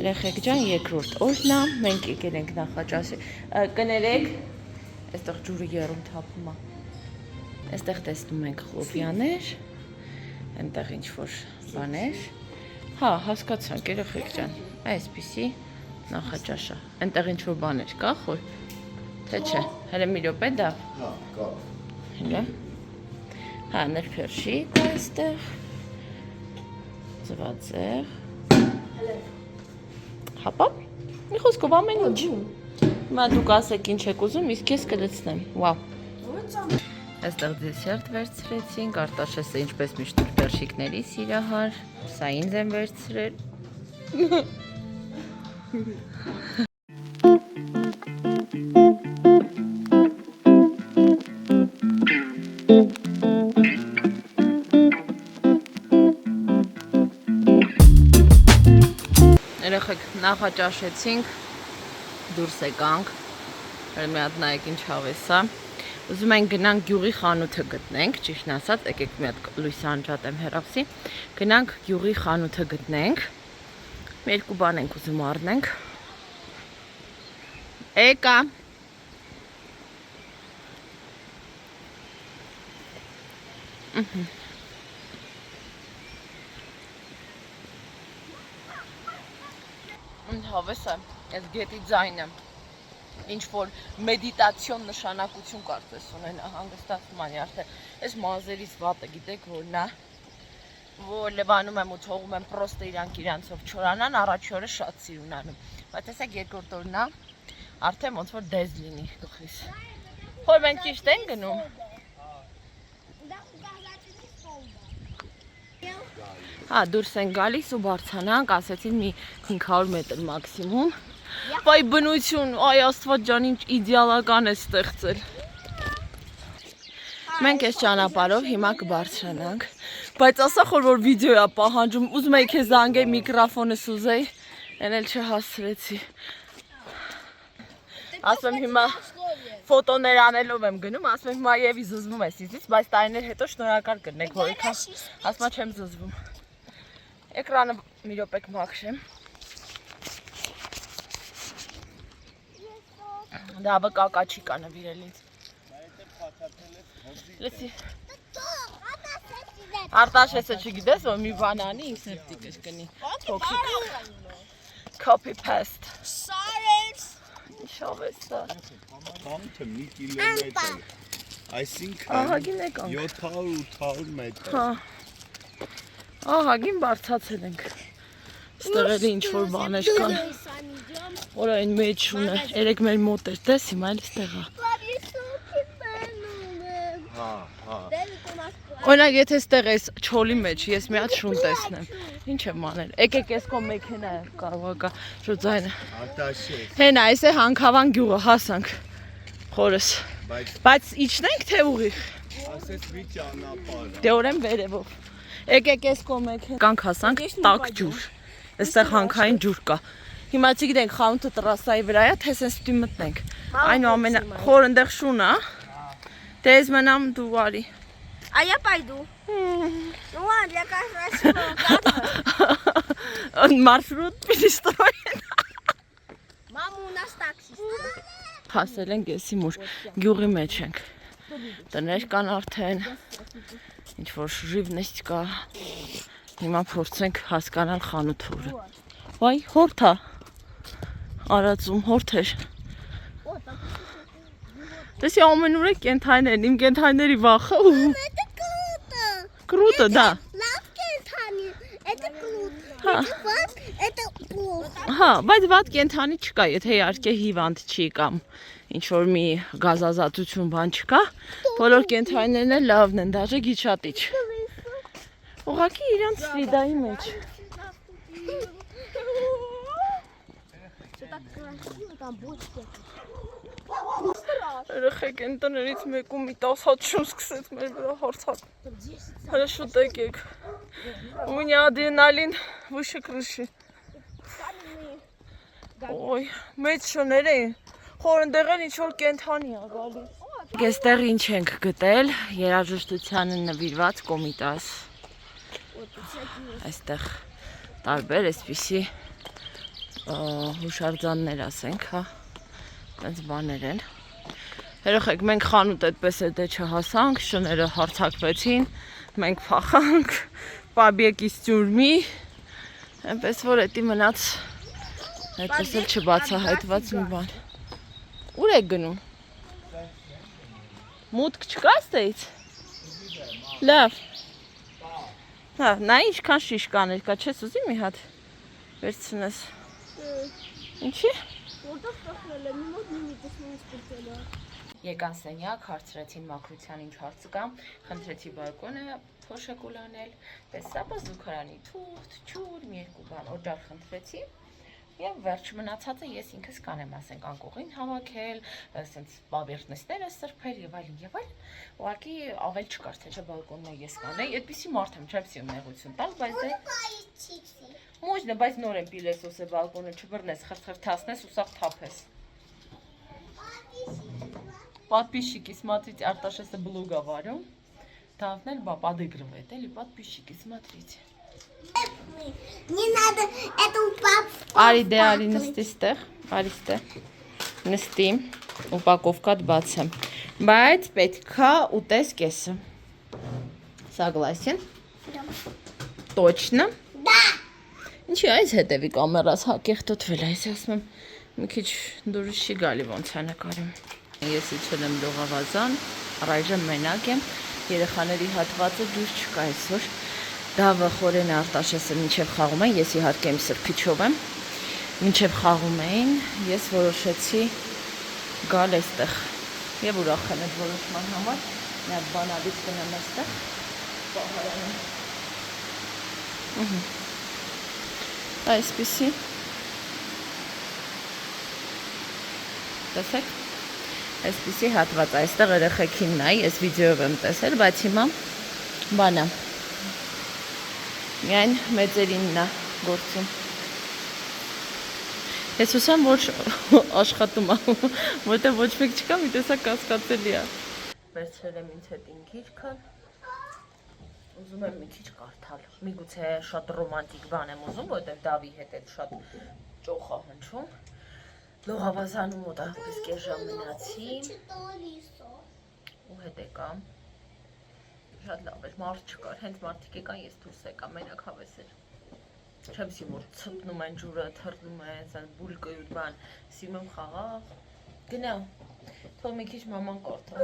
Երեխեք ջան, երկրորդ օրն է, մենք եկել ենք Նախաճաշի, կներեք, այստեղ ջուրը եռում թափում է, այստեղ տեսնում ենք խլոպյաներ, այնտեղ ինչ-որ բաներ, հա, հասկացանք, երեխեք ջան, այսպիսի Նախաճաշը, այնտեղ ինչ-որ բաներ կա, խոր, թե չէ, հələ մի րոպե դա, Հա, կա, հələ, հա, ներփերշի կա այստեղ, ձվածեղ, հապա, մի խոսքով ամեն ինչ, հիմա դուք ասեք ինչ եք ուզում, իսկ ես կլցնեմ, վավ, այստեղ դեսերտ վերցրեցինք, Արտաշեսը ինչպես միշտ փերշիկների սիրահար, սա ինձ եմ վերցրել, երեխեք նախաճաշեցինք, դուրս եկանք, մի հատ նայեք ինչ հավես է, ուզում ենք գնանք գյուղի խանութը գտնենք, ճիշտն ասած, եկեք մի հատ լույսը անջատեմ հեռախոսի, գնանք գյուղի խանութը գտնենք, մի երկու բան ենք ուզում առնենք, եկա, հավես է, ես գետի ձայնը, ինչ-որ մեդիտացիոն նշանակություն կարծես ունենա, հանգստացում անի արդեն, ես մազերիս վատը գիտեք որն է, որ լևանում եմ ու թողում եմ պրոստը իրանցով չորանան, առաջի օրը շատ սիրուն անում, բայց տեսեք երկրորդ օրն է, արդեն ոնց որ դեզ լինի գլխիս, որ մենք ճիշտ ենք գնում, հա, դուրս են գալիս ու բարձանանք, ասեցին մի 500 մետր մաքսիմում, վայ բնություն, այ աստված ջան, ինչ իդեալական է ստեղծել, մենք ես ճանապարհով հիմա կբարձրանանք, բայց ասա խոր որ վիդեո է պահանջում, ուզում էի քեզ զանգեի միկրոֆոնս ուզեի, են էլ չհասցրեցի, ասում եմ հիմա ֆոտոներ անելով եմ գնում, ասում եմ հիմա եւի զզվում ես իզից, բայց տարիներ հետո շնորհակալ կլինեք, որ եկա, ասում եմ չեմ զզվում, էկրանը մի րոպե կմաքրեմ, դա վկակա չի կա նվիրել ինձ, լսի, Արտաշեսը չգիտես, որ մի բան անի, ինձ նրտիկս կնի, փոքրիկ, copy paste, ինչ հավես սա, Խանութը մի կիլոմետր, այսինքն 700-800 մետր, ահագին բարձացել ենք, ստեղ էլի ինչ-որ բաներ կան, որ այն մեջ ունը, երեք մեր մոտ էր, տես հիմա էլ ստեղա, Օրինակ եթե ստեղ ես չոլի մեջ, ես մի հատ շուն տեսնեմ, ինչ եմ անել, եկեք ես կո մեքենա է կարող կա, շո ձայնը, հենա այս է հանքավան գյուղը, հասանք, խորս, բայց իջնենք թե ուղիղ, դե օրեմ վերևով, եկեք ես կո մեքենա, կանք հասանք տակ ջուր, այստեղ հանքային ջուր կա, հիմա չգիտենք խանութը տրասայի վրա է, թե սենց ստի մտնենք, այնուամենա խոր ընդեղ շուն է, դե ես մնամ դու արի, А я пойду. Ну ладно, я красиво. Он маршрут перестроен. Мама у нас такси. Հասել ենք եսի մուր, գյուղի մեջ ենք, տներ կան արդեն, ինչ-որ ժիվնեստ կա, հիմա փորձենք հասկանալ խանութորը, վայ, հորդ է, արածում, հորդ էր, տեսի ամենուր է կենթայներն, իմ կենթայների վախը, կրուտը, դա, Լավ կենթանի, это круто, это ват, это плохо. հա, բայց վատ կենթանի չկա, եթե իհարկե հիվանդ չի կամ ինչ-որ մի գազազատություն բան չկա, բոլոր կենթայներն էլ լավն են, դաժե գիչատիչ, ուղղակի իրանց սրիդայի մեջ, Так красиво, там бочки. երեխեք են տներից մեկում մի 10 հատ շուն սկսեց մեր վրա հարցակ, հələ շուտ եկեք, ու մի ադենալին վիշը կրշի, ոյ, մեծ շներ էին, խոր ընդեղ են ինչ-որ կենթանի է գալիս, Այստեղ ինչ ենք գտել, երաժշտությանը նվիրված կոմիտաս, այստեղ տարբեր այսպիսի հուշարձաններ ասենք, հա, այնց բաներ են։ Երեխեք, մենք խանութ այդպես էլ դե չհասանք, շները հարցակվեցին, մենք փախանք, պաբյեկից ծյուրմի, այնպես որ էտի մնաց այդպես էլ չբացահայտված մի բան։ Ուր եք գնում։ Մուտք չկա ստեից։ Լավ։ Հա, նա ինչքան շիշ կաներ կա, չես ուզի մի հատ վերցնես։ Ինչի։ Որտեղ տխրել եմ, մոտ մի տեսնես պրտելա։ Եկան սենյակ, հարցրեցին մաքրության ինչ հարց կա, խնդրեցի բալկոնը փոշակուլ անել, տեսա բազուկարանի թուղթ, ջուր, մի երկու բան օջախ խնդրեցի, եւ վերջ մնացածը ես ինքս կանեմ, ասենք անկողին հավաքել, ասենց բաբերտնեստերը սրբել եւ այլն, ուղղակի ավել չկար, թե չէ բալկոնն ես կանեի, այդպիսի մարդ եմ, չեմ սիրում նեղություն տալ, բայց դե Մոջն է, բայց նոր եմ պիլեսոս է բալկոնը, չբռնես, խրթխրթացնես ու սաղ թափես։ Подписчики, смотрите, Արտաշեսը բլոգ ա վարում, Դավն էլ подыгрывает, էլի, подписчики, смотрите։ Не надо эту папу. Արի դե արի նստի ստեղ, արի ստեղ, նստի, упаковкат բացեմ, բայց պետքա ուտես կեսը։ Согласен? Точно? Да. Ինչի այս հետևի կամերաս կեղտոտվել այս ասում եմ, մի քիչ դուրս չի գալի ոնց է նկարում։ Ես իջել եմ լողավազան, առայժմ մենակ եմ, երեխաների հատվածը դուրս չկա այսօր։ Դավը խորեն Արտաշեսը մինչև խաղում են, ես իհարկե իմ սրբիչով եմ, մինչև խաղում էին, ես որոշեցի գալ այստեղ եւ ուրախ եմ այդ որոշման համար, մի հատ բանալից գնամ այստեղ, պահարանում։ Այսպիսի տեսեք, այսպիսի հատված այստեղ երեխեքին նայ, ես վիդեոյով եմ տեսել, բայց հիմա բանա միայն մեծերինն է գործում։ Ես հուսամ, որ աշխատում է, որտեղ ոչ մեկ չկա, մի տեսակ կասկածելի է։ Վերցրել եմ ինձ հետ ինքիչքը, ուզում եմ մի քիչ կարդալ, միգուցե շատ ռոմանտիկ բան եմ ուզում, որտեղ Դավի հետ էլ շատ ճոխ է հնչում։ Լողավազանում մոտավորապես կես ժամ մնացի։ Ու հետ եկամ։ Շատ լավ էր, մարդ չկար, հենց մարդիկ եկան, ես դուրս եկա, մենակ հավես էր։ Չեմ սիրում, որ ցպնում են ջուրը, թռնում են, ասեն բուլկոյուտ բան, սիրում եմ խաղաղ։ Գնա, թող մի քիչ մաման կարդա։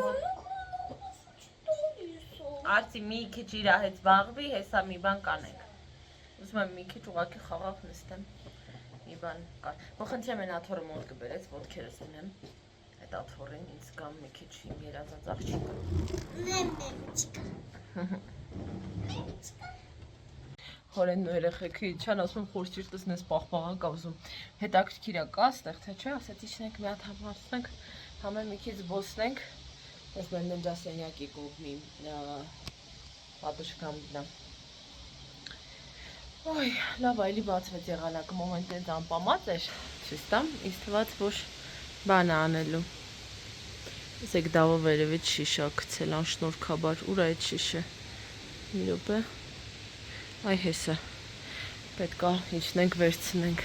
Արցի մի քիչ իր հետ զբաղվի, հեսա մի բան կանենք։ Ուզում եմ մի քիչ ուղղակի խաղաղ նստեմ։ Մի բան կար։ Խնդրեմ են աթոռը մոտ կբերեց, ոտքերս ունեմ։ Այդ աթոռին ինձ գամ մի քիչ իմ երազած աղջիկը։ Հորենն ու երեխեքը իջան, ասում եմ խորշիրտս նես պաղպաղակ ա ուզում։ Հետաքրքիր ա կա ստեղ, թե չէ, ասեց իջնենք մի հատ համարցնենք, համեն մի քիչ զբոսնենք։ Ես մենեմ դասենյակի կողմի պատշգամ դնամ։ Ոյ, լավ այլի բացվեց եղանակը, մոմենտ էնց անպամած էր, չստամ, ինձ թված, որ բան անելու։ Եսեք դավը վերևից շիշա գցել անշնորհքաբար, ուր է այդ շիշը։ Մի րոպե։ Այ հեսա։ Պետք է իջնենք վերցնենք։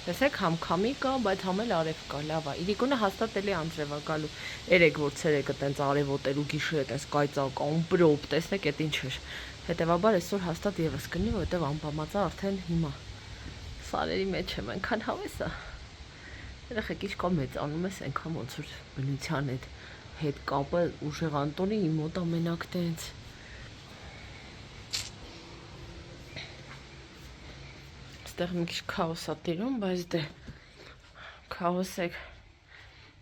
Տեսեք, համ քամի կա, բայց համ էլ արև կա, լավ է։ Իրիկունը հաստատ էլի անձրև ա գալու։ Երեք որ ցերեկը տենց արևոտել ու գիշերը տենց կայծակ, ամպրոպ, տեսնեք էդ ինչ էր։ Հետևաբար այսօր հաստատ եւս կնի, որովհետեւ անպամածա արդեն հիմա։ Սարերի մեջ եմ, այնքան հավես է։ Երեխեք ինչքան մեծանում ես, այնքան ոնց որ բնության հետ կապը ուժեղ Անտոնի իմ մոտ ամենակ տենց։ Այստեղ մի քիչ քաոս ա տիրում, բայց դե քաոս է։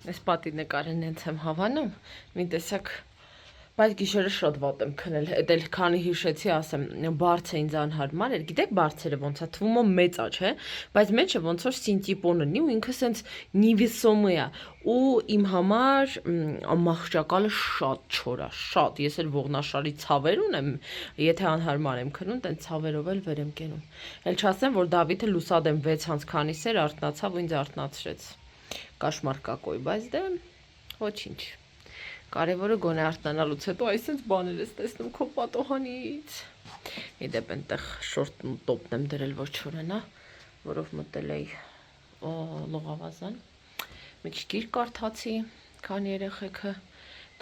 Այս պատի նկարեն հենց եմ հավանում, մի տեսակ, բայց գիշերը շատ վատ եմ քնել, էդ էլ քանի հիշեցի, ասեմ, բարձը ինձ անհարմար էր, գիտեք բարձերը ոնց է, թվում է մեծ է, չէ, բայց մեջը ոնց որ սինտիպոն ունի ու ինքը սենց նիվիսոմի է, ու իմ համար մահճակալը շատ չոր է, շատ, ես էլ ողնաշարի ցավեր ունեմ, եթե անհարմար եմ քնում, տենց ցավերով էլ վեր եմ կենում, էլ չասեմ, որ Դավիթը լուսադեմ 6 հանց քանիսեր արթնացավ ու ինձ արթնացրեց, կաշմար կակոյ, բայց դե ոչինչ, կարևորը գոնե արթնանալուց հետո այսպես բաներ ես տեսնում քո պատոհանից, իդեպ ենտեղ շորտն ու տոպն եմ դրել, որ չորենա, որով մտել էի լողավազան։ Մի քիչ գիրք կարդացի, քան երեխեքը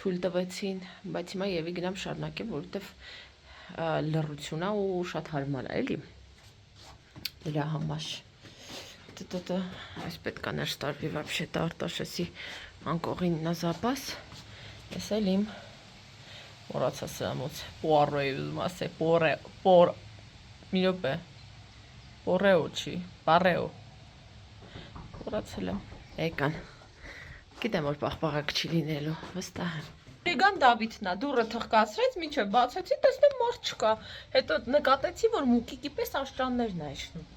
թույլ տվեցին, բայց հիմա եւի գնամ շարունակեմ, որովհետեւ լռությունն է ու շատ հարմար է, էլի։ Դրա համար։ Այս պետք է ներս տարվի вообще-то Արտաշեսի անկողին նա запас։ Ես էլ իմ մոռացա սրամոց պորեյ ուզում ասել, մի րոպե, պորեո չի, պարեո։ Մոռացել եմ, եկան։ Գիտեմ, որ պաղպաղակ չի լինելու, վստահ եմ։ Եկան Դավիթն է, դուռը թխկացրեց, մինչև բացեցի, տեսնեմ մարդ չկա։ Հետո նկատեցի, որ մուկիկի պես աշճաններն է իջնում։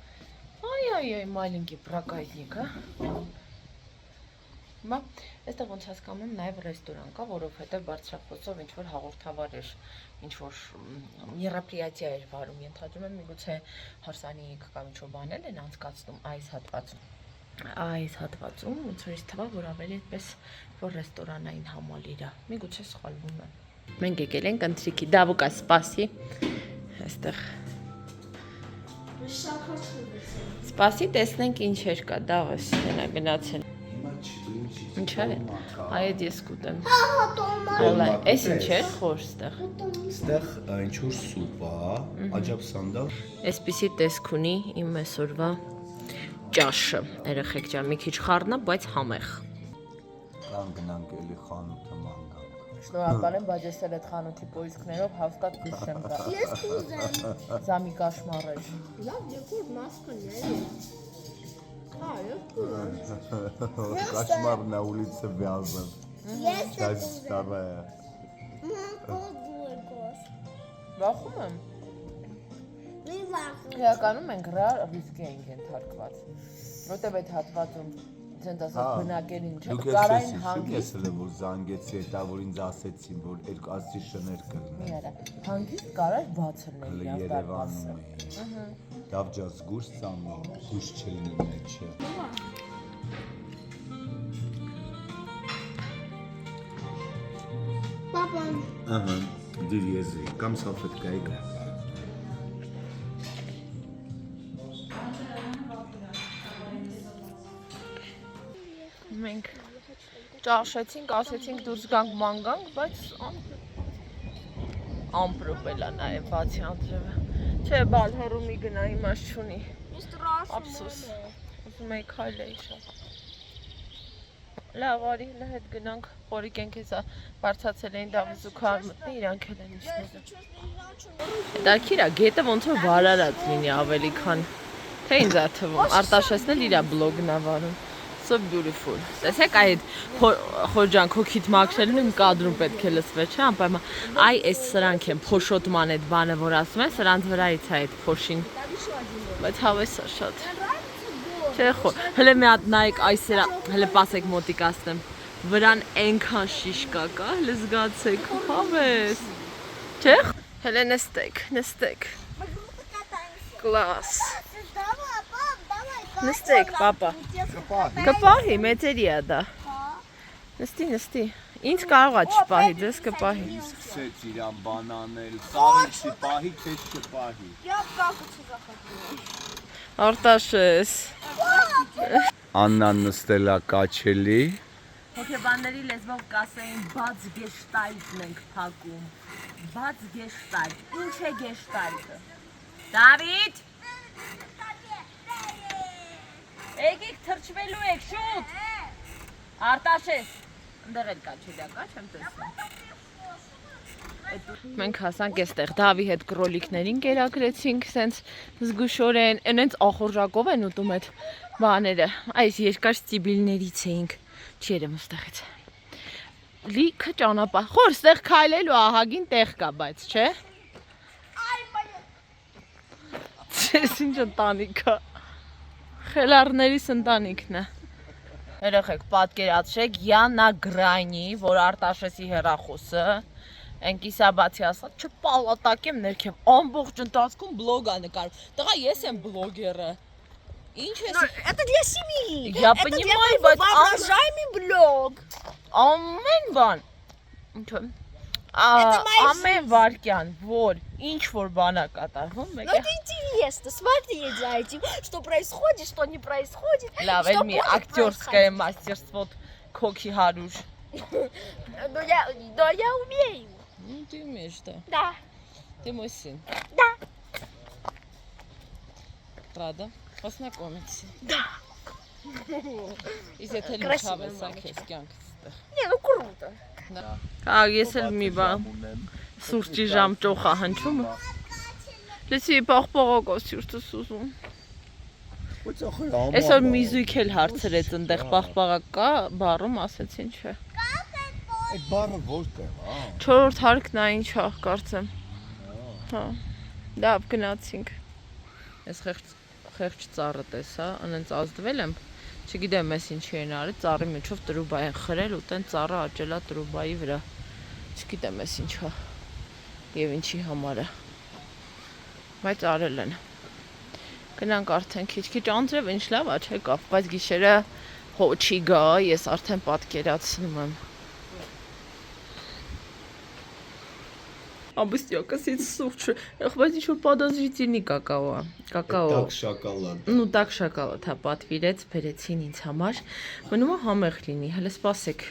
Այ, մայլինքի պրակայնիկ, հա։ Հիմա, այստեղ ոնց հասկանում եմ, նաև ռեստորան կա, որովհետև բարձրախոսով ինչ-որ հաղորդավար էր, ինչ-որ մերոպրիատիա էր վարում, ենթադրում եմ, միգուցե հարսանիք կամ ինչ-որ բաներ են անցկացնում այս հատվածում։ Այս հատվածում ոնց որ ինձ թվա, որ ավելի այդպես որ ռեստորանային համալիր է։ Միգուցե սխալվում եմ։ Մենք եկել ենք ընթրիքի, Դավուկա, սպասի։ Այստեղ։ Սպասի, տեսնենք ինչեր կա, Դավս, հենա գնացել։ Ինչ է։ Այդ ես կուտեմ։ Ալա, էս ինչ է խոր ստեղ։ Ստեղ ինչ որ սուպ է, աջապսանդա։ Այսպիսի տեսք ունի իմ այսօրվա ճաշը, երեխեք ջան, մի քիչ խառնա, բայց համեղ։ Կան գնանք էլի խանութը մանկանք։ Շնորհակալ եմ, բայց ես էլ այդ խանութի պոիսկներով հաստատ դուրս եմ գա։ Ես կուզեմ։ Զամի կաշմարեր։ Լավ, եկուր մասկն է։ Ես կուզեմ։ Кошмар на улице Вязов. Ես Часть вторая. Վախում եմ։ Մի վախում։ Իրականում մենք ռիսկի ենք ենթարկված։ Որտեւ այդ հատվածում ցենց ասած բնակերին չէ, կարային հանգիստ։ Ես էլ որ զանգեցի, դա որ ինձ ասեցին, որ երկու ասի շներ կլինի։ Միարա, հանգիստ կարար բաց լինել Հələ Երևանում է։ Դավջաս գուշ ծամի, գուշ չլինի մեջը։ Պապան։ Ահա, դիր եզրի, կամ սալֆեtkայի գա։ Մենք ճաշեցինք, ասեցինք դուրս գանք ման գանք, բայց ամպրոպել է նաև բացի անձրևը։ Չէ, բալ հեռու մի գնա իմաց չունի։ Ափսոս։ Ուզում էի քայլեի շատ։ Լավ, արի հլը հետ գնանք, խորիկենք հեսա բարձացել էին Դավիթ մտնի, իրանք էլ են իջնել։ Դարքիր է, գետը ոնց որ վարարած լինի ավելի քան, թե ինձ է թվում, Արտաշեսն էլ իրա բլոգն է վարում։ So beautiful. Տեսեք այդ խորջան քոքիտ մաքրելուն իմ կադրում պետք է լսվի, չէ՞, անպայման։ Այ այս սրանք են փոշոտման այդ բանը, որ ասում են, սրանց վրայից է այդ փոշին։ Բայց հավես է շատ։ Չէ՞ խոր։ Հələ մի հատ նայեք այս սրա, հələ պասեք մոտիկ ասեմ։ Վրան այնքան շիշկա կա, հələ զգացեք, հավես։ Չէ՞։ Հələ նստեք։ Կլաս։ Նստեք, պապա։ Կպահի, մեծերի է դա։ Նստի։ Ինչ կարող է չպահի, ձեզ կպահի։ Սկսեց իրան բանանել, սաղիցի պահի, քեզ չպահի։ Արտաշես։ Աննան նստել է կաչելի։ Հոգեբանների լեզվով կասեին բաց գեշտալտն ենք փակում։ Բաց գեշտալտ։ Ինչ է գեշտալտը։ Դավիթ։ Եկեք թրջվելու եք, շուտ։ Արտաշես։ Ընդեղ էլ կաչելիա, կա չեմ տեսնում։ Մենք հասանք այստեղ Դավի հետ կրոլիկներին կերակրեցինք, սենց զգուշորեն, այնց ախորժակով են ուտում այդ բաները, այս երկար ստիբիլներից էինք, չի երևում ստեղից։ Լիքը ճանապարհ, խոր ստեղ քայլելու ահագին տեղ կա, բայց չէ։ Չես ինչ ընտանիք է։ Խելառներիս ընտանիքն է։ Երեխեք, պատկերացրեք Յանա Գրանի, որ Արտաշեսի հեռախոսը, այն կիսաբացի ասած, չպալատակեմ ներքև, ամբողջ ընթացքում բլոգ է նկարում։ Տղա, ես եմ բլոգերը։ Ինչ ես։ Это для семьи. Я понимаю, բայց воображаемый блог. ամեն բան։ Ինչո՞։ Ամեն վարքյան, որ ինչ որ բան է կատարվում, մեկ է։ Это интересно. приезд, смотри за этим, что происходит, что не происходит. Լավ, էլ մի ակտյորское мастерство քոքի հարուր։ Но я умею. Ну ты умеешь, да. Да. Ты мой сын. Да. Правда? Познакомиться. Да. Իսկ եթե Красивая լուչավ է սա мамочка. քեզ կյանքս։ Не, ну круто. Հա, ես էլ մի բան սուրճի ժամ ճոխա հնչում։ Լսի պաղպաղակով սուրճս ուզում։ Այսօր մի զույգ էլ հարցրեց այնտեղ պաղպաղակ կա, բառում ասեցին չէ։ Այդ բառը որտեղ, հա։ 4-րդ հարկն է ինչ է, կարծեմ։ Հա։ Լավ, գնացինք։ Այս խեղճ ծառը տեսա, անենց ազդվել եմ։ Չգիտեմ ես ինչի են արել, ծառի միջով տրուբա են խրել ու տեն ծառը աճելա տրուբայի վրա։ Չգիտեմ ես ինչա եւ ինչի համար է։ Բայց արել են։ Գնանք արդեն քիչ-քիչ անձրև ինչ լավ է, չէ՞ կապ, բայց գիշերը հոչի գա, ես արդեն պատկերացնում եմ։ Обыстёкосить сучу. Хватит еще подозрительный какао. Какао. Так շոկոլադ։ Ну так շոկոլադ, հա, պատվիրեց, բերեցին ինձ համար։ Մնում է համեղ լինի, հələ սպասեք։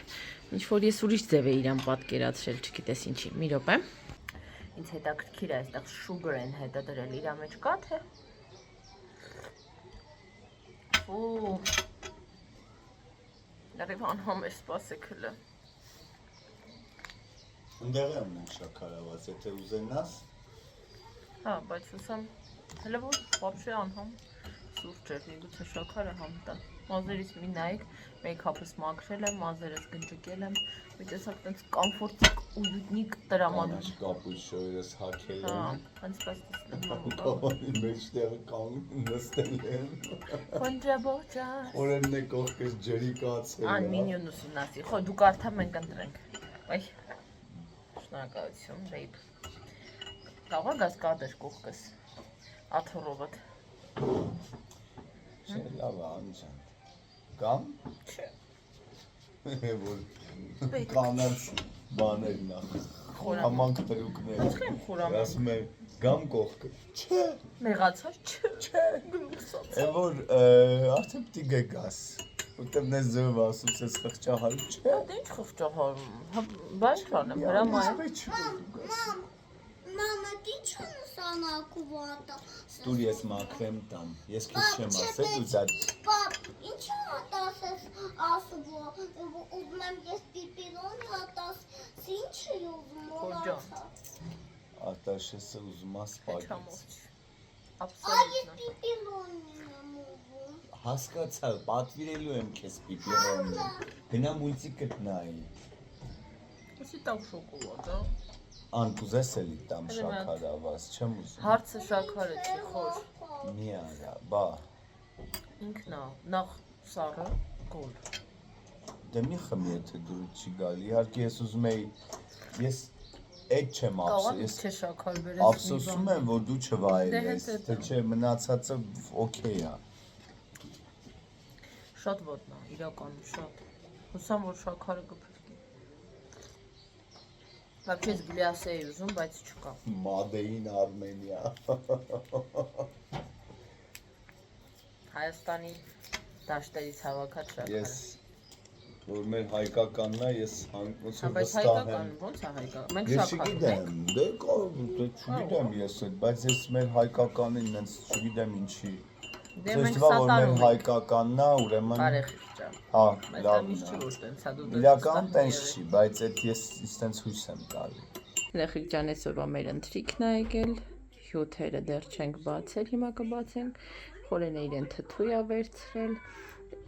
Ինչ որ ես ուրիշ ձև էի իրան պատկերացրել, չգիտես ինչի։ Մի րոպե։ Ինձ հետաքրքիր է, այստեղ sugar են հետը դրել, իր մեջ կա թե։ Ու։ Դեռ համեղ սպասեք հələ։ Ընդեղ եմ ունենք շաքարավազ, եթե ուզենաս։ Հա, բայց ուսամ հələ որ вообще անհամ սուրճ էր, միգուցե շաքարը համ տա։ Մազերից մի նայեք, մեյքափս մաքրել եմ, մազերս գնջկել եմ, մի տեսակ տենց կոմֆորտիկ ույուտնիկ տրամադրում։ Կանաչ կապույտ շորերս հագել Հա, եմ։ հենց տեսնում եմ։ Կավանի մեջտեղը կանգ նստել եմ։ Խոնջաբոջա։ Օրենն է կողքս ջրի կացել։ Ան մինյուն ուսումնասի։ Խո դու կարդա մենք ընտրենք։ Այ շնորհակալություն, babe։ Կարող ես կադեր կողքս։ Աթոռովդ։ Չէ, լավ է, անջան։ Կամ։ Չէ։ Որ կանաց բաներ նախ։ Խորամանկ տրուկներ։ Ինչքան խորամանկ։ Ասում եմ, գամ կողքը։ Չէ։ Մեղացած չէ։ Գլուխսած։ Է որ արդեն պիտի գգաս։ Որտեվ նես ձև ասում ես խղճահարում չէ։ Դե ինչ խղճահարում։ Բաշխան եմ, հրամայ։ Мама, ты что на санаку вата? Դուր ես մաքրեմ տամ։ Ես քիչ չեմ ասել ու դա Пап, ничего атасես ասում, ուզում ես պիպիրոն ատաս, ինչ ուզում Խորջան։ ատաշեսը ուզում ես Չամոց։ Այ Աբսոլյուտно։ ես պիպիրոնն եմ ուզում։ հասկացա, պատվիրելու եմ քեզ պիպիռոնը։ Գնա մուլտիկը նայի։ Ոսի տավ շոկոլադա։ Ան կուզես էլի տամ շաքարավազ, չեմ ուզում։ Հարցը շաքարը չի խոր։ Մի արա, բա։ Ինքն է, նախ սառը, գոլ։ Դե մի խմի եթե դու չի գալի։ Իհարկե ես ուզում էի ես այդ չեմ Կարող ես չէ շաքար բերես։ ափսոսում եմ, որ դու չվայելես, թե չէ մնացածը օքեյ է։ Շատ ոտնա, իրականում շատ։ Հուսամ որ շաքարը կփրկի։ Вообще գլյասը էի ուզում, բայց չկա։ Մադեին Արմենիա։ Հայաստանի դաշտերից հավաքած շաքարը։ Ես որ մեր հայկականն է, ես ոնց որ Բայց վստահ հայկական եմ։ ոնց է հայկական։ Մենք Ես շաքար չգիտեմ, դե չգիտեմ ես այդ, բայց ես մեր հայկականին ինձ չգիտեմ ինչի։ Դե մենք Ես որ մեր սատանում ենք։ հայկականն է, ուրեմն Բարեխիղճա։ հա, Բայց դա լավ։ միշտ չի որ տենց է դու դες։ Իրական տենց չի, բայց այդ ես ինձ հույս եմ տալի։ Լեխիկջան այսօրվա մեր ընթրիքն է եկել, հյութերը դեռ չենք բացել, հիմա կբացենք, խորենը իրեն թթու է վերցրել,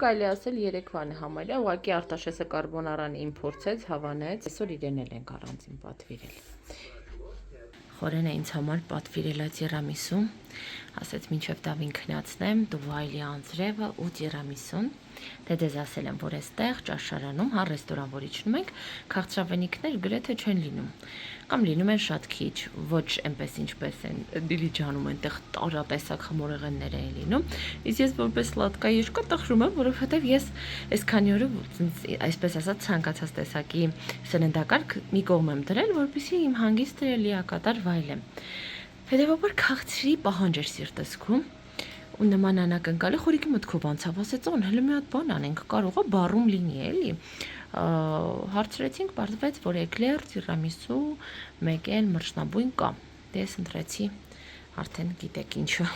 կարելի ասել երեկվան է համարյա, ուղղակի Արտաշեսը կարբոնարան իմ փորձեց, հավանեց, այսօր իրեն էլ ենք առանձին պատվիրել։ Խորենը ինձ համար պատվիրել է տիրամիսու, ասեց մինչև տավին քնացնեմ, դուվայլի անձրևը ու տիրամիսուն, դե դեզ ասել եմ, որ այստեղ ճաշարանում, հա ռեստորան, որ իջնում ենք, քաղցրավենիքներ գրեթե չեն լինում, կամ լինում են շատ քիչ, ոչ այնպես ինչպես են Դիլիջանում այնտեղ տարատեսակ խմորեղեններ են լինում, իսկ ես որպես սլատկա եշկա տխրում եմ, որովհետև ես այսքանի օրը այսպես ասած ցանկացած տեսակի սննդակարգ մի կողմ եմ դրել, որպեսզի իմ հանգիստը լիակատար վայելեմ։ Հետևաբար քաղցրի պահանջ էր սիրտս զգում ու նման անակնկալի խորիկի մտքով անցավ, ասեց «Ոն, հələ մի հատ բան անենք, կարող է բարում լինի, էլի»։ Հարցրեցինք, պարզվեց, որ էկլեր, տիրամիսու, մեկ էլ մրջնաբույն կա։ Դե ես ընտրեցի արդեն գիտեք ինչը։